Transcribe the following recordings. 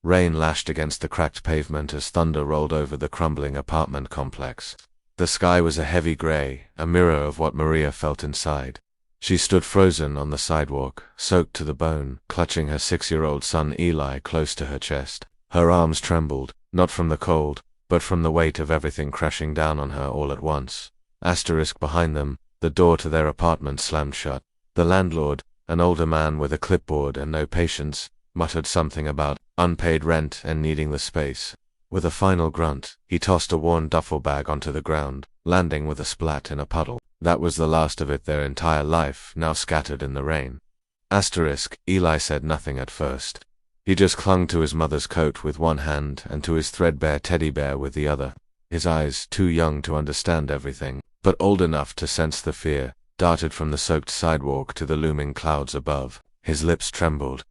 Rain lashed against the cracked pavement as thunder rolled over the crumbling apartment complex. The sky was a heavy gray, a mirror of what Maria felt inside. She stood frozen on the sidewalk, soaked to the bone, clutching her 6-year-old son Eli close to her chest. Her arms trembled, not from the cold, but from the weight of everything crashing down on her all at once. Behind them, the door to their apartment slammed shut. The landlord, an older man with a clipboard and no patience, muttered something about unpaid rent and needing the space. With a final grunt, he tossed a worn duffel bag onto the ground, landing with a splat in a puddle. That was the last of it, their entire life, now scattered in the rain. Eli said nothing at first. He just clung to his mother's coat with one hand and to his threadbare teddy bear with the other. His eyes, too young to understand everything, but old enough to sense the fear, darted from the soaked sidewalk to the looming clouds above. His lips trembled.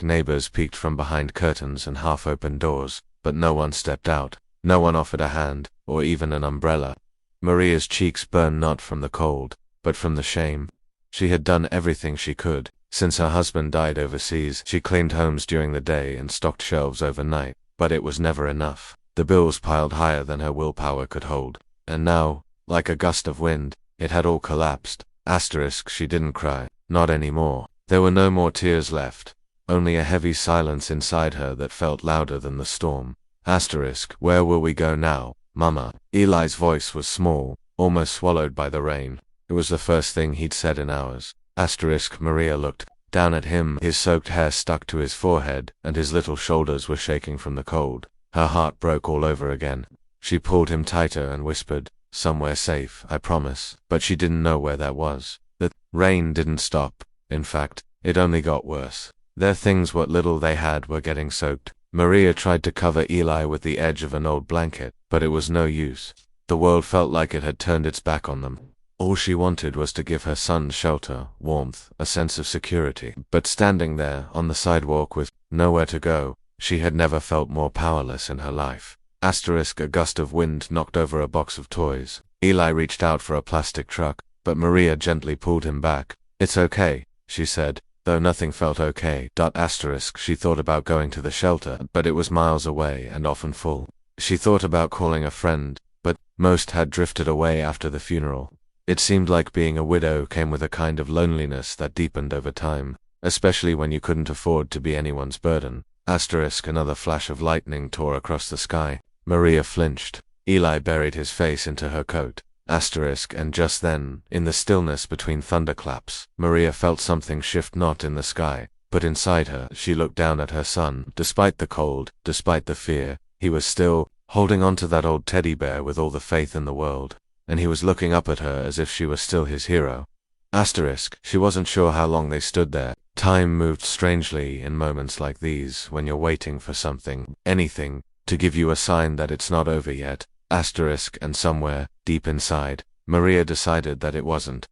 Neighbors peeked from behind curtains and half-open doors, but no one stepped out. No one offered a hand, or even an umbrella. Maria's cheeks burned not from the cold, but from the shame. She had done everything she could. Since her husband died overseas, she cleaned homes during the day and stocked shelves overnight, but it was never enough. The bills piled higher than her willpower could hold. And now, like a gust of wind, it had all collapsed. She didn't cry. Not anymore. There were no more tears left. Only a heavy silence inside her that felt louder than the storm. Where will we go now, Mama? Eli's voice was small, almost swallowed by the rain. It was the first thing he'd said in hours. Maria looked down at him. His soaked hair stuck to his forehead, and his little shoulders were shaking from the cold. Her heart broke all over again. She pulled him tighter and whispered, "Somewhere safe, I promise." But she didn't know where that was. The rain didn't stop. In fact, it only got worse. Their things, what little they had, were getting soaked. Maria tried to cover Eli with the edge of an old blanket, but it was no use. The world felt like it had turned its back on them. All she wanted was to give her son shelter, warmth, a sense of security. But standing there, on the sidewalk with nowhere to go, she had never felt more powerless in her life. A gust of wind knocked over a box of toys. Eli reached out for a plastic truck, but Maria gently pulled him back. "It's okay," she said, though nothing felt okay. She thought about going to the shelter, but it was miles away and often full. She thought about calling a friend, but most had drifted away after the funeral. It seemed like being a widow came with a kind of loneliness that deepened over time, especially when you couldn't afford to be anyone's burden. Another flash of lightning tore across the sky. Maria flinched. Eli buried his face into her coat. And just then, in the stillness between thunderclaps, Maria felt something shift, not in the sky, but inside her. She looked down at her son. Despite the cold, despite the fear, he was still holding on to that old teddy bear with all the faith in the world, and he was looking up at her as if she was still his hero. She wasn't sure how long they stood there. Time moved strangely in moments like these, when you're waiting for something, anything, to give you a sign that it's not over yet. And somewhere, deep inside, Maria decided that it wasn't.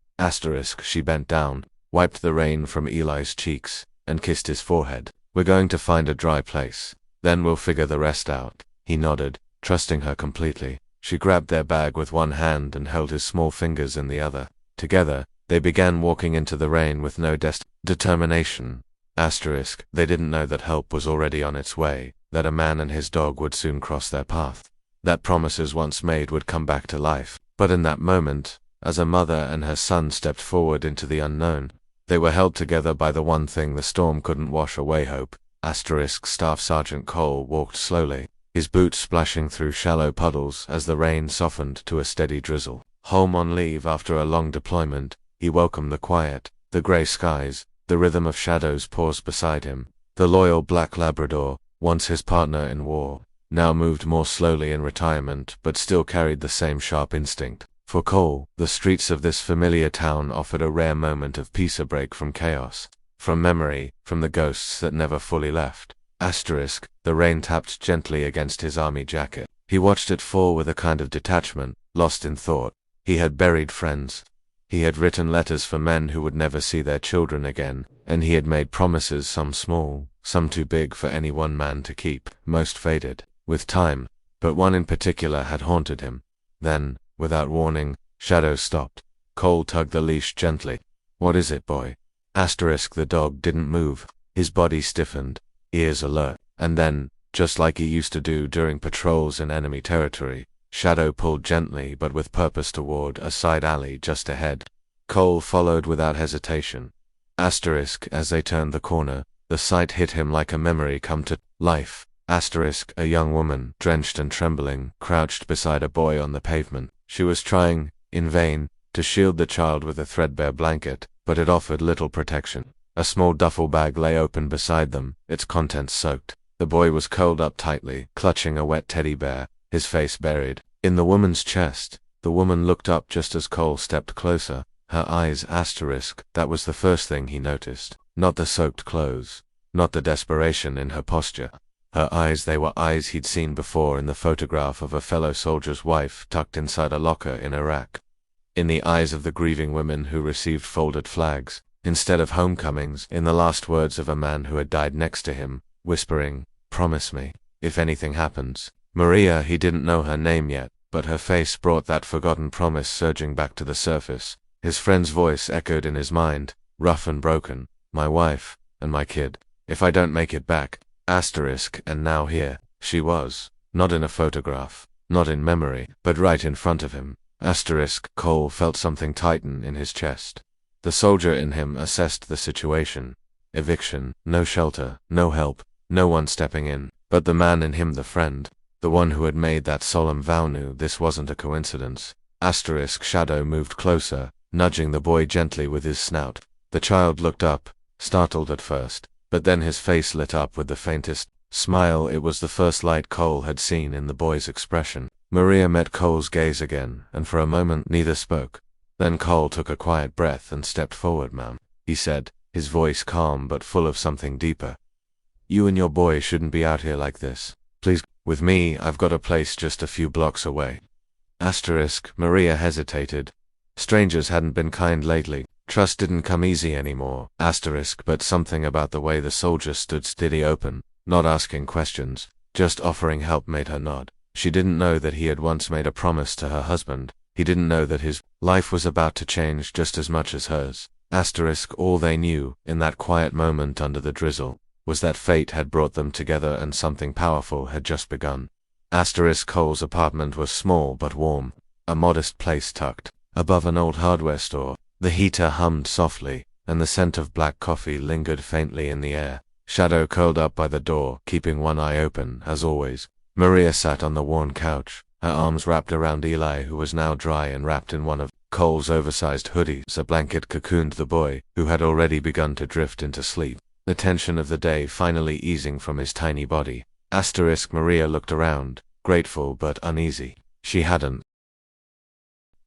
She bent down, wiped the rain from Eli's cheeks, and kissed his forehead. "We're going to find a dry place. Then we'll figure the rest out." He nodded, trusting her completely. She grabbed their bag with one hand and held his small fingers in the other. Together, they began walking into the rain with no determination. They didn't know that help was already on its way, that a man and his dog would soon cross their path, that promises once made would come back to life. But in that moment, as a mother and her son stepped forward into the unknown, they were held together by the one thing the storm couldn't wash away: hope. Staff Sergeant Cole walked slowly, his boots splashing through shallow puddles as the rain softened to a steady drizzle. Home on leave after a long deployment, he welcomed the quiet, the gray skies, the rhythm of shadows paused beside him. The loyal black Labrador, once his partner in war, now moved more slowly in retirement, but still carried the same sharp instinct. For Cole, the streets of this familiar town offered a rare moment of peace, a break from chaos, from memory, from the ghosts that never fully left. The rain tapped gently against his army jacket. He watched it fall with a kind of detachment, lost in thought. He had buried friends. He had written letters for men who would never see their children again, and he had made promises, some small, some too big for any one man to keep. Most faded with time, but one in particular had haunted him. Then, without warning, shadows stopped. Cole tugged the leash gently. "What is it, boy?" The dog didn't move. His body stiffened, ears alert. And then, just like he used to do during patrols in enemy territory, Shadow pulled gently but with purpose toward a side alley just ahead. Cole followed without hesitation. Asterisk, as they turned the corner, the sight hit him like a memory come to life. Asterisk, a young woman, drenched and trembling, crouched beside a boy on the pavement. She was trying, in vain, to shield the child with a threadbare blanket, but it offered little protection. A small duffel bag lay open beside them, its contents soaked. The boy was curled up tightly, clutching a wet teddy bear, his face buried in the woman's chest. The woman looked up just as Cole stepped closer. Her eyes asterisk, that was the first thing he noticed. Not the soaked clothes. Not the desperation in her posture. Her eyes, they were eyes he'd seen before in the photograph of a fellow soldier's wife tucked inside a locker in Iraq. In the eyes of the grieving women who received folded flags, instead of homecomings, in the last words of a man who had died next to him, whispering, "Promise me, if anything happens." Maria, he didn't know her name yet, but her face brought that forgotten promise surging back to the surface. His friend's voice echoed in his mind, rough and broken. "My wife, and my kid. If I don't make it back." Asterisk, and now here she was, not in a photograph, not in memory, but right in front of him. Asterisk, Cole felt something tighten in his chest. The soldier in him assessed the situation. Eviction, no shelter, no help, no one stepping in. But the man in him, the friend, the one who had made that solemn vow, knew this wasn't a coincidence. Asterisk, Shadow moved closer, nudging the boy gently with his snout. The child looked up, startled at first, but then his face lit up with the faintest smile. It was the first light Cole had seen in the boy's expression. Maria met Cole's gaze again, and for a moment neither spoke. Then Cole took a quiet breath and stepped forward. "Ma'am," he said, his voice calm but full of something deeper. "You and your boy shouldn't be out here like this. Please, with me, I've got a place just a few blocks away." Asterisk, Maria hesitated. Strangers hadn't been kind lately. Trust didn't come easy anymore. Asterisk, but something about the way the soldier stood steady, open, not asking questions, just offering help, made her nod. She didn't know that he had once made a promise to her husband. He didn't know that his life was about to change just as much as hers. Asterisk, all they knew, in that quiet moment under the drizzle, was that fate had brought them together and something powerful had just begun. Asterisk, Cole's apartment was small but warm, a modest place tucked above an old hardware store. The heater hummed softly, and the scent of black coffee lingered faintly in the air. Shadow curled up by the door, keeping one eye open, as always. Maria sat on the worn couch, her arms wrapped around Eli, who was now dry and wrapped in one of Cole's oversized hoodies. A blanket cocooned the boy, who had already begun to drift into sleep, the tension of the day finally easing from his tiny body. Asterisk, Maria looked around, grateful but uneasy. She hadn't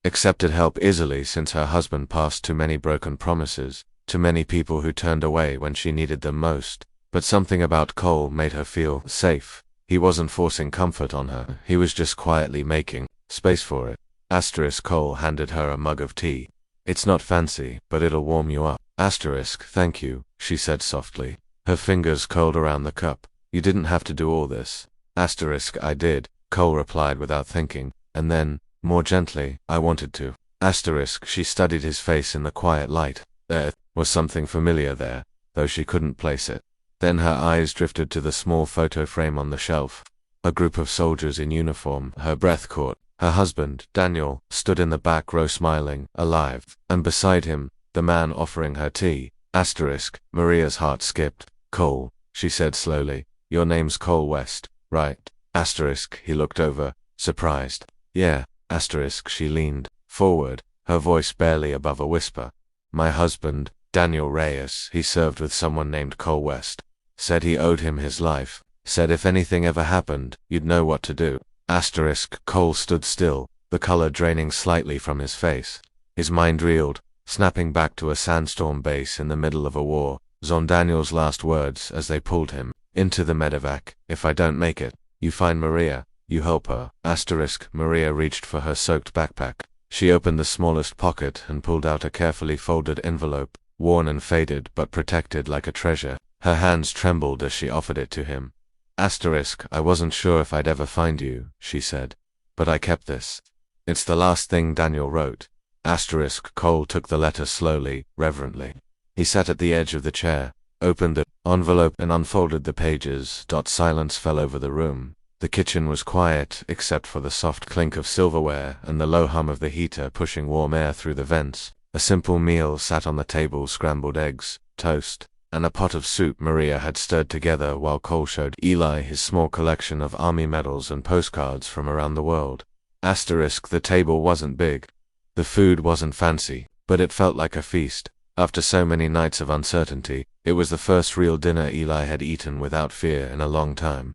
accepted help easily since her husband passed too many broken promises, too many people who turned away when she needed them most. But something about Cole made her feel safe. He wasn't forcing comfort on her, he was just quietly making space for it. Asterisk, Cole handed her a mug of tea. "It's not fancy, but it'll warm you up." Asterisk, "Thank you," she said softly. Her fingers curled around the cup. "You didn't have to do all this." Asterisk, "I did," Cole replied without thinking, and then, more gently, "I wanted to." Asterisk, she studied his face in the quiet light. There was something familiar there, though she couldn't place it. Then her eyes drifted to the small photo frame on the shelf. A group of soldiers in uniform, her breath caught. Her husband, Daniel, stood in the back row smiling, alive, and beside him, the man offering her tea. Asterisk, Maria's heart skipped. "Cole," she said slowly, "your name's Cole West, right?" Asterisk, he looked over, surprised. "Yeah." Asterisk, she leaned forward, her voice barely above a whisper. "My husband, Daniel Reyes, he served with someone named Cole West. Said he owed him his life. Said if anything ever happened, you'd know what to do." Asterisk, Cole stood still, the color draining slightly from his face. His mind reeled, snapping back to a sandstorm base in the middle of a war. Zon Daniel's last words as they pulled him into the medevac. "If I don't make it, you find Maria, you help her." Asterisk, Maria reached for her soaked backpack. She opened the smallest pocket and pulled out a carefully folded envelope, worn and faded but protected like a treasure. Her hands trembled as she offered it to him. Asterisk, "I wasn't sure if I'd ever find you," she said, "but I kept this. It's the last thing Daniel wrote." Asterisk, Cole took the letter slowly, reverently. He sat at the edge of the chair, opened the envelope and unfolded the pages. Silence fell over the room. The kitchen was quiet, except for the soft clink of silverware and the low hum of the heater pushing warm air through the vents. A simple meal sat on the table: scrambled eggs, toast, and a pot of soup Maria had stirred together while Cole showed Eli his small collection of army medals and postcards from around the world. The table wasn't big. The food wasn't fancy, but it felt like a feast. After so many nights of uncertainty, it was the first real dinner Eli had eaten without fear in a long time.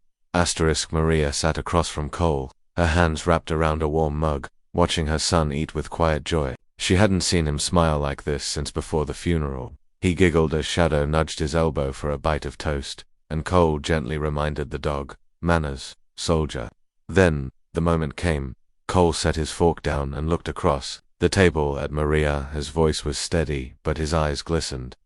Maria sat across from Cole, her hands wrapped around a warm mug, watching her son eat with quiet joy. She hadn't seen him smile like this since before the funeral. He giggled as Shadow nudged his elbow for a bite of toast, and Cole gently reminded the dog, "Manners, soldier." Then, the moment came. Cole set his fork down and looked across the table at Maria. His voice was steady, but his eyes glistened.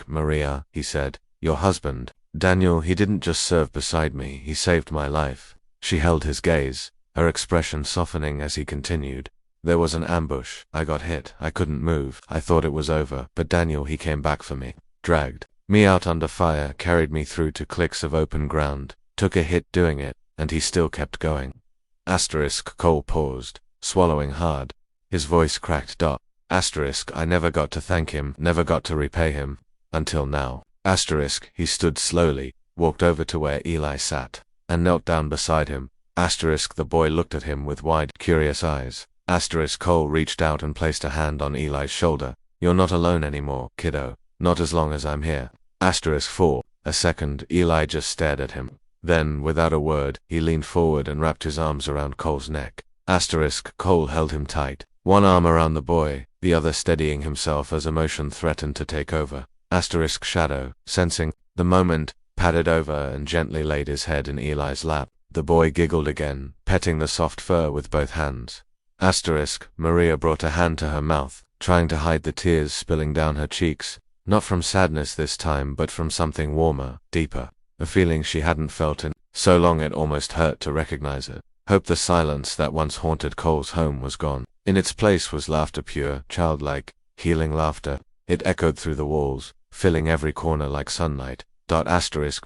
"Maria," he said, "your husband, Daniel, he didn't just serve beside me, he saved my life." She held his gaze, her expression softening as he continued. "There was an ambush. I got hit. I couldn't move. I thought it was over, but Daniel, he came back for me. Dragged me out under fire, carried me through to clicks of open ground, took a hit doing it, and he still kept going." Cole paused, swallowing hard. His voice cracked. "I never got to thank him, never got to repay him, until now." He stood slowly, walked over to where Eli sat, and knelt down beside him. The boy looked at him with wide, curious eyes. Cole reached out and placed a hand on Eli's shoulder. "You're not alone anymore, kiddo. Not as long as I'm here." For a second, Eli just stared at him. Then, without a word, he leaned forward and wrapped his arms around Cole's neck. Cole held him tight, one arm around the boy, the other steadying himself as emotion threatened to take over. Shadow, sensing the moment, padded over and gently laid his head in Eli's lap. The boy giggled again, petting the soft fur with both hands. Maria brought a hand to her mouth, trying to hide the tears spilling down her cheeks, not from sadness this time but from something warmer, deeper, a feeling she hadn't felt in so long it almost hurt to recognize it. The silence that once haunted Cole's home was gone. In its place was laughter, pure, childlike, healing laughter. It echoed through the walls, filling every corner like sunlight.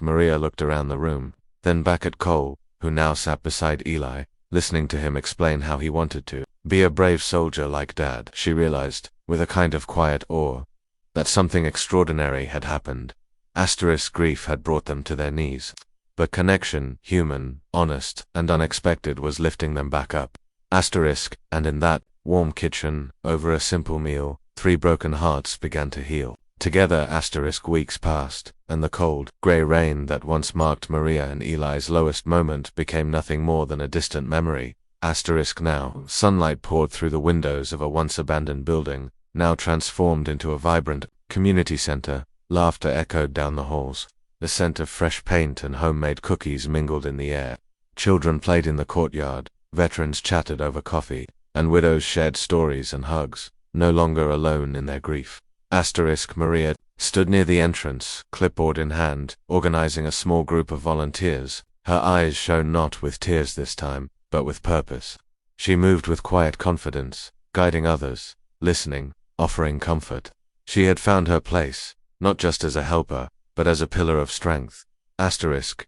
Maria looked around the room, then back at Cole, who now sat beside Eli, listening to him explain how he wanted to be a brave soldier like Dad. She realized, with a kind of quiet awe, that something extraordinary had happened. Grief had brought them to their knees, but connection, human, honest, and unexpected, was lifting them back up. And in that warm kitchen, over a simple meal, 3 broken hearts began to heal. Together, weeks passed, and the cold, grey rain that once marked Maria and Eli's lowest moment became nothing more than a distant memory. Now, sunlight poured through the windows of a once-abandoned building, now transformed into a vibrant community center. Laughter echoed down the halls. The scent of fresh paint and homemade cookies mingled in the air. Children played in the courtyard, veterans chatted over coffee, and widows shared stories and hugs, no longer alone in their grief. Maria stood near the entrance, clipboard in hand, organizing a small group of volunteers. Her eyes shone not with tears this time, but with purpose. She moved with quiet confidence, guiding others, listening, offering comfort. She had found her place, not just as a helper, but as a pillar of strength.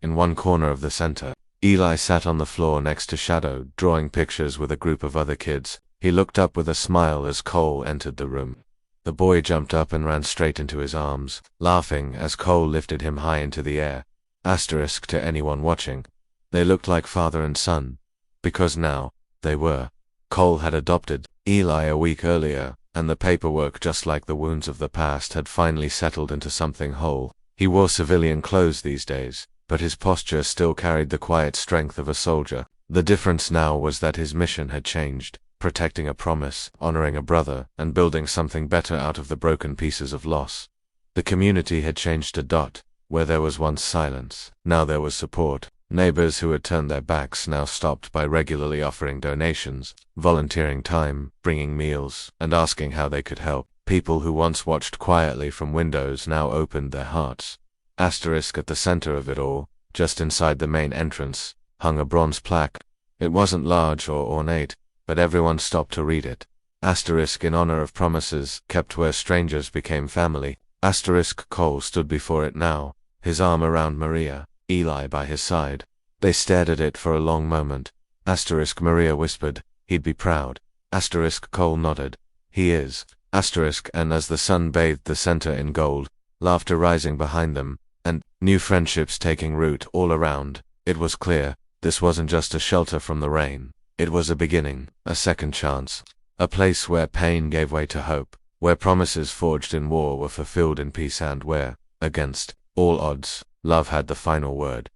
In one corner of the center, Eli sat on the floor next to Shadow, drawing pictures with a group of other kids. He looked up with a smile as Cole entered the room. The boy jumped up and ran straight into his arms, laughing as Cole lifted him high into the air. To anyone watching, they looked like father and son. Because now, they were. Cole had adopted Eli a week earlier, and the paperwork, just like the wounds of the past, had finally settled into something whole. He wore civilian clothes these days, but his posture still carried the quiet strength of a soldier. The difference now was that his mission had changed, protecting a promise, honoring a brother, and building something better out of the broken pieces of loss. The community had changed to where there was once silence, now there was support. Neighbors who had turned their backs now stopped by regularly offering donations, volunteering time, bringing meals, and asking how they could help. People who once watched quietly from windows now opened their hearts. At the center of it all, just inside the main entrance, hung a bronze plaque. It wasn't large or ornate, but everyone stopped to read it. In honor of promises kept where strangers became family. Cole stood before it now, his arm around Maria, Eli by his side. They stared at it for a long moment. Maria whispered, "He'd be proud." Cole nodded. "He is." And as the sun bathed the center in gold, laughter rising behind them, and new friendships taking root all around, it was clear, this wasn't just a shelter from the rain. It was a beginning, a second chance. A place where pain gave way to hope, where promises forged in war were fulfilled in peace, and where, against all odds, love had the final word.